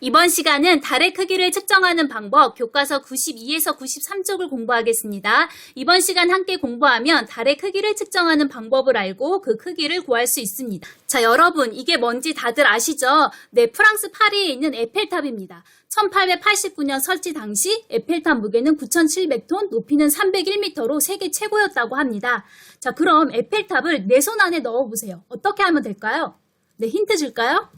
이번 시간은 달의 크기를 측정하는 방법 교과서 92에서 93쪽을 공부하겠습니다. 이번 시간 함께 공부하면 달의 크기를 측정하는 방법을 알고 그 크기를 구할 수 있습니다. 자, 여러분 이게 뭔지 다들 아시죠? 네, 프랑스 파리에 있는 에펠탑입니다. 1889년 설치 당시 에펠탑 무게는 9,700톤, 높이는 301m로 세계 최고였다고 합니다. 자, 그럼 에펠탑을 내 손 안에 넣어보세요. 어떻게 하면 될까요? 네, 힌트 줄까요?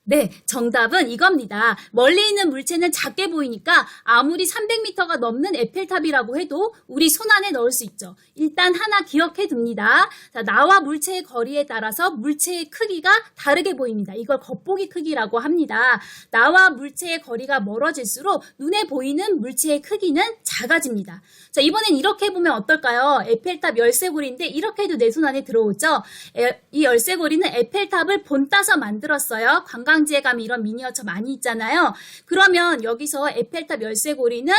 네, 정답은 이겁니다. 멀리 있는 물체는 작게 보이니까 아무리 300m가 넘는 에펠탑이라고 해도 우리 손 안에 넣을 수 있죠. 일단 하나 기억해 둡니다. 자, 나와 물체의 거리에 따라서 물체의 크기가 다르게 보입니다. 이걸 겉보기 크기라고 합니다. 나와 물체의 거리가 멀어질수록 눈에 보이는 물체의 크기는 작아집니다. 자, 이번엔 이렇게 보면 어떨까요? 에펠탑 열쇠고리인데 이렇게 해도 내 손 안에 들어오죠? 이 열쇠고리는 에펠탑을 본따서 만들었어요. 관광지에 가면 이런 미니어처 많이 있잖아요. 그러면 여기서 에펠탑 열쇠고리는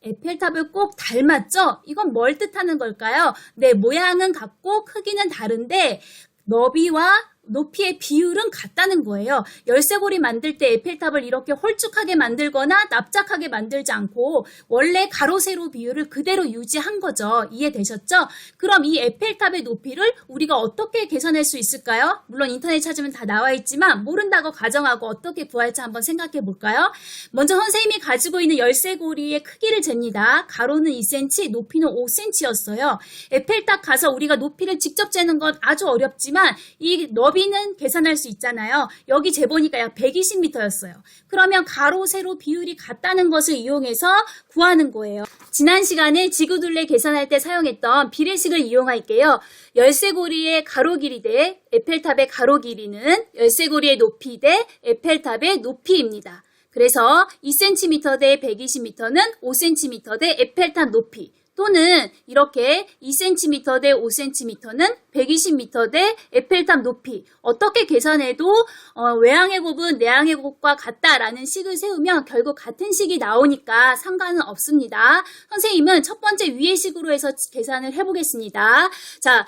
에펠탑을 꼭 닮았죠? 이건 뭘 뜻하는 걸까요? 네, 모양은 같고 크기는 다른데 너비와 높이의 비율은 같다는 거예요. 열쇠고리 만들 때 에펠탑을 이렇게 홀쭉하게 만들거나 납작하게 만들지 않고 원래 가로 세로 비율을 그대로 유지한 거죠. 이해되셨죠? 그럼 이 에펠탑의 높이를 우리가 어떻게 계산할 수 있을까요? 물론 인터넷 찾으면 다 나와 있지만 모른다고 가정하고 어떻게 구할지 한번 생각해 볼까요? 먼저 선생님이 가지고 있는 열쇠고리의 크기를 잽니다. 가로는 2cm, 높이는 5cm였어요. 에펠탑 가서 우리가 높이를 직접 재는 건 아주 어렵지만 이 너비는 계산할 수 있잖아요. 여기 재보니까 약 120m였어요. 그러면 가로, 세로 비율이 같다는 것을 이용해서 구하는 거예요. 지난 시간에 지구둘레 계산할 때 사용했던 비례식을 이용할게요. 열쇠고리의 가로 길이 대 에펠탑의 가로 길이는 열쇠고리의 높이 대 에펠탑의 높이입니다. 그래서 2cm 대 120m는 5cm 대 에펠탑 높이. 또는 이렇게 2cm 대 5cm는 120m 대 에펠탑 높이. 어떻게 계산해도 외항의 곱은 내항의 곱과 같다라는 식을 세우면 결국 같은 식이 나오니까 상관은 없습니다. 선생님은 첫 번째 위의 식으로 해서 계산을 해보겠습니다. 자,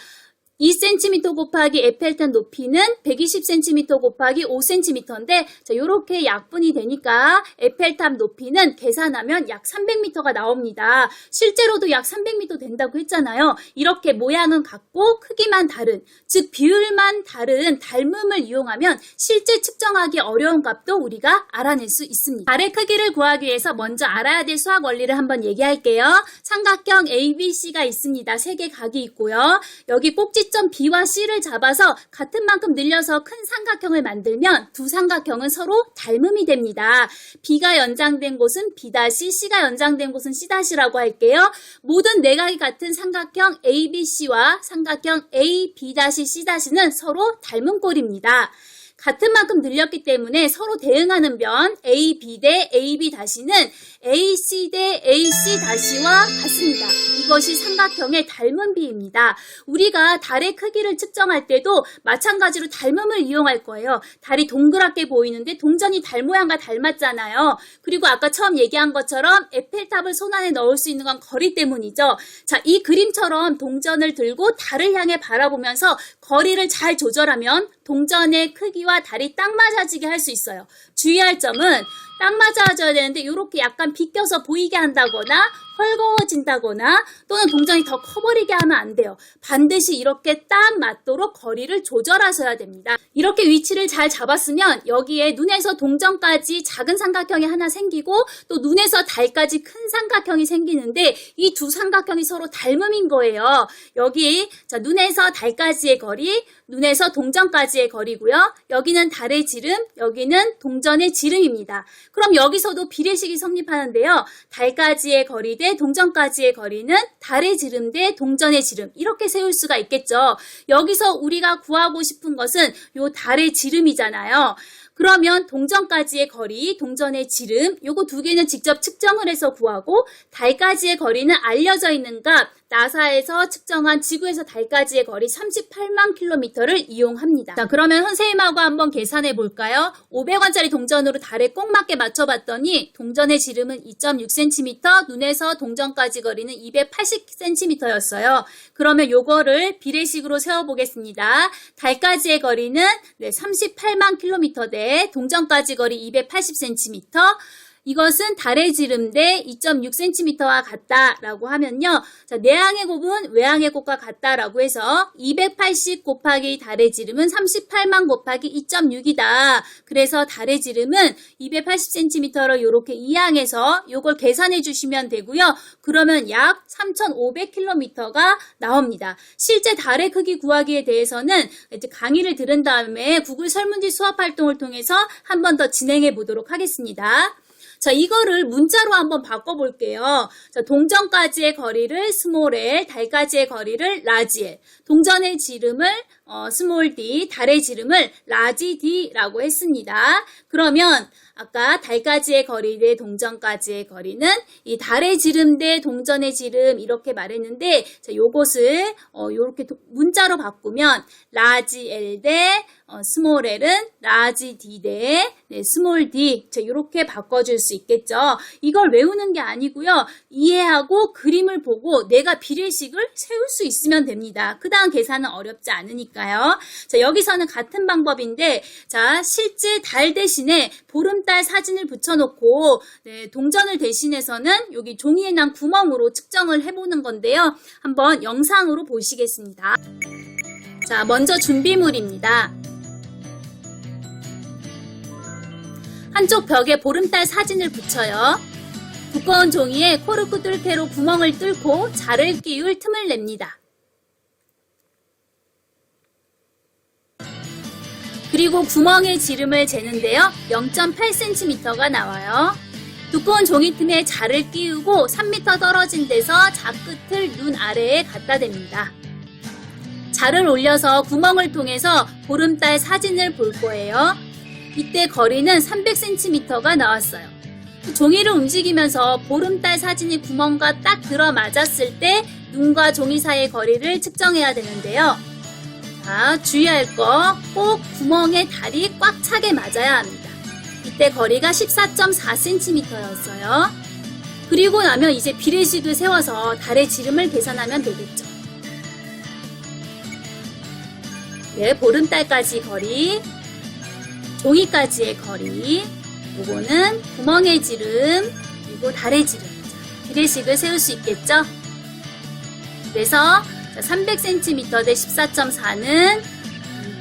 2cm 곱하기 에펠탑 높이는 120cm 곱하기 5cm인데 자, 이렇게 약분이 되니까 에펠탑 높이는 계산하면 약 300m가 나옵니다. 실제로도 약 300m 된다고 했잖아요. 이렇게 모양은 같고 크기만 다른, 즉 비율만 다른 닮음을 이용하면 실제 측정하기 어려운 값도 우리가 알아낼 수 있습니다. 달의 크기를 구하기 위해서 먼저 알아야 될 수학 원리를 한번 얘기할게요. 삼각형 ABC가 있습니다. 3개 각이 있고요. 여기 꼭지점 B와 C를 잡아서 같은 만큼 늘려서 큰 삼각형을 만들면 두 삼각형은 서로 닮음이 됩니다. B가 연장된 곳은 B-, C가 연장된 곳은 C-라고 할게요. 모든 내각이 같은 삼각형 ABC와 삼각형 A, B-, C-는 서로 닮은 꼴입니다. 같은 만큼 늘렸기 때문에 서로 대응하는 변 AB 대 AB-는 AC 대 AC-와 같습니다. 이것이 삼각형의 닮은 비입니다. 우리가 달의 크기를 측정할 때도 마찬가지로 닮음을 이용할 거예요. 달이 동그랗게 보이는데 동전이 달 모양과 닮았잖아요. 그리고 아까 처음 얘기한 것처럼 에펠탑을 손 안에 넣을 수 있는 건 거리 때문이죠. 자, 이 그림처럼 동전을 들고 달을 향해 바라보면서 거리를 잘 조절하면 동전의 크기와 달이 딱 맞아지게 할 수 있어요. 주의할 점은 딱 맞아져야 되는데 이렇게 약간 비껴서 보이게 한다거나 헐거워진다거나 또는 동전이 더 커버리게 하면 안 돼요. 반드시 이렇게 딱 맞도록 거리를 조절하셔야 됩니다. 이렇게 위치를 잘 잡았으면 여기에 눈에서 동전까지 작은 삼각형이 하나 생기고 또 눈에서 달까지 큰 삼각형이 생기는데 이 두 삼각형이 서로 닮음인 거예요. 여기 자, 눈에서 달까지의 거리, 눈에서 동전까지의 거리고요. 여기는 달의 지름, 여기는 동전의 지름입니다. 그럼 여기서도 비례식이 성립하는데요. 달까지의 거리 대 동전까지의 거리는 달의 지름 대 동전의 지름 이렇게 세울 수가 있겠죠. 여기서 우리가 구하고 싶은 것은 요 달의 지름이잖아요. 그러면 동전까지의 거리, 동전의 지름 요거 두 개는 직접 측정을 해서 구하고 달까지의 거리는 알려져 있는 값 나사에서 측정한 지구에서 달까지의 거리 38만 킬로미터를 이용합니다. 자, 그러면 선생님하고 한번 계산해 볼까요? 500원짜리 동전으로 달에 꼭 맞게 맞춰봤더니 동전의 지름은 2.6cm, 눈에서 동전까지 거리는 280cm였어요. 그러면 요거를 비례식으로 세워보겠습니다. 달까지의 거리는 38만 킬로미터 대 동전까지 거리 280cm. 이것은 달의 지름 대 2.6cm와 같다라고 하면요. 자, 내항의 곱은 외항의 곱과 같다라고 해서 280 곱하기 달의 지름은 38만 곱하기 2.6이다. 그래서 달의 지름은 280cm로 이렇게 이항해서 이걸 계산해 주시면 되고요. 그러면 약 3,500km가 나옵니다. 실제 달의 크기 구하기에 대해서는 이제 강의를 들은 다음에 구글 설문지 수업 활동을 통해서 한 번 더 진행해 보도록 하겠습니다. 자, 이거를 문자로 한번 바꿔볼게요. 자, 동전까지의 거리를 스몰 l, 달까지의 거리를 라지 l, 동전의 지름을 스몰 d, 달의 지름을 라지 d라고 했습니다. 그러면 아까 달까지의 거리 대 동전까지의 거리는 이 달의 지름 대 동전의 지름 이렇게 말했는데, 자, 요것을 요렇게 문자로 바꾸면 라지 l 대 스몰 l은 라지 d 대 스몰 d, 자, 요렇게 바꿔줄 수 있겠죠. 이걸 외우는 게 아니고요. 이해하고 그림을 보고 내가 비례식을 세울 수 있으면 됩니다. 그 다음 계산은 어렵지 않으니까요. 자, 여기서는 같은 방법인데, 자, 실제 달 대신에 보름달 사진을 붙여놓고 동전을 대신해서는 여기 종이에 난 구멍으로 측정을 해보는 건데요. 한번 영상으로 보시겠습니다. 자, 먼저 준비물입니다. 한쪽 벽에 보름달 사진을 붙여요. 두꺼운 종이에 코르크 뚫개로 구멍을 뚫고 자를 끼울 틈을 냅니다. 그리고 구멍의 지름을 재는데요. 0.8cm가 나와요. 두꺼운 종이 틈에 자를 끼우고 3m 떨어진 데서 자 끝을 눈 아래에 갖다 댑니다. 자를 올려서 구멍을 통해서 보름달 사진을 볼 거예요. 이때 거리는 300cm가 나왔어요. 종이를 움직이면서 보름달 사진이 구멍과 딱 들어맞았을 때 눈과 종이 사이의 거리를 측정해야 되는데요. 자, 주의할 거 꼭 구멍에 달이 꽉 차게 맞아야 합니다. 이때 거리가 14.4cm였어요. 그리고 나면 이제 비례식을 세워서 달의 지름을 계산하면 되겠죠. 네, 보름달까지 거리, 종이까지의 거리, 요거는 구멍의 지름, 그리고 달의 지름. 비례식을 세울 수 있겠죠? 그래서 300cm 대 14.4는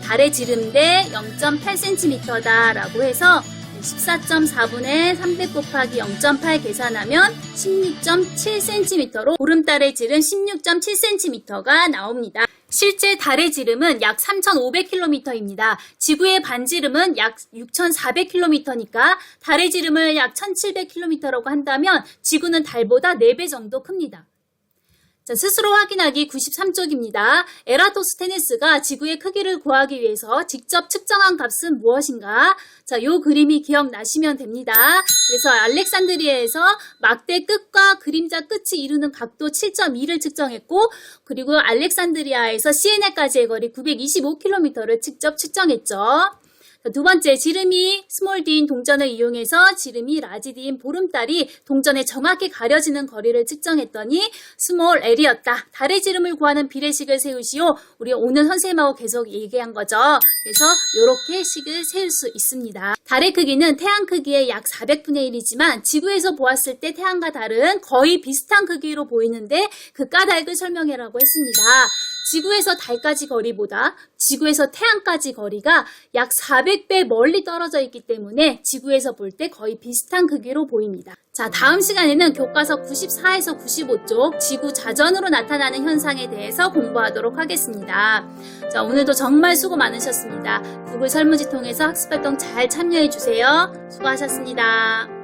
달의 지름 대 0.8cm다 라고 해서 14.4분의 300 곱하기 0.8 계산하면 16.7cm로 보름달의 지름 16.7cm가 나옵니다. 실제 달의 지름은 약 3,500km입니다. 지구의 반지름은 약 6,400km니까 달의 지름을 약 1,700km라고 한다면 지구는 달보다 4배 정도 큽니다. 자, 스스로 확인하기 93쪽입니다. 에라토스테네스가 지구의 크기를 구하기 위해서 직접 측정한 값은 무엇인가? 자, 요 그림이 기억나시면 됩니다. 그래서 알렉산드리아에서 막대 끝과 그림자 끝이 이루는 각도 7.2를 측정했고, 그리고 알렉산드리아에서 시에네까지의 거리 925km를 직접 측정했죠. 두 번째, 지름이 스몰 d인 동전을 이용해서 지름이 라지 d인 보름달이 동전에 정확히 가려지는 거리를 측정했더니 스몰 l이었다. 달의 지름을 구하는 비례식을 세우시오. 우리 오늘 선생님하고 계속 얘기한 거죠. 그래서 이렇게 식을 세울 수 있습니다. 달의 크기는 태양 크기의 약 400분의 1이지만 지구에서 보았을 때 태양과 달은 거의 비슷한 크기로 보이는데 그 까닭을 설명해라고 했습니다. 지구에서 달까지 거리보다 지구에서 태양까지 거리가 약 400배 멀리 떨어져 있기 때문에 지구에서 볼 때 거의 비슷한 크기로 보입니다. 자, 다음 시간에는 교과서 94에서 95쪽 지구 자전으로 나타나는 현상에 대해서 공부하도록 하겠습니다. 자, 오늘도 정말 수고 많으셨습니다. 구글 설문지 통해서 학습활동 잘 참여해 주세요. 수고하셨습니다.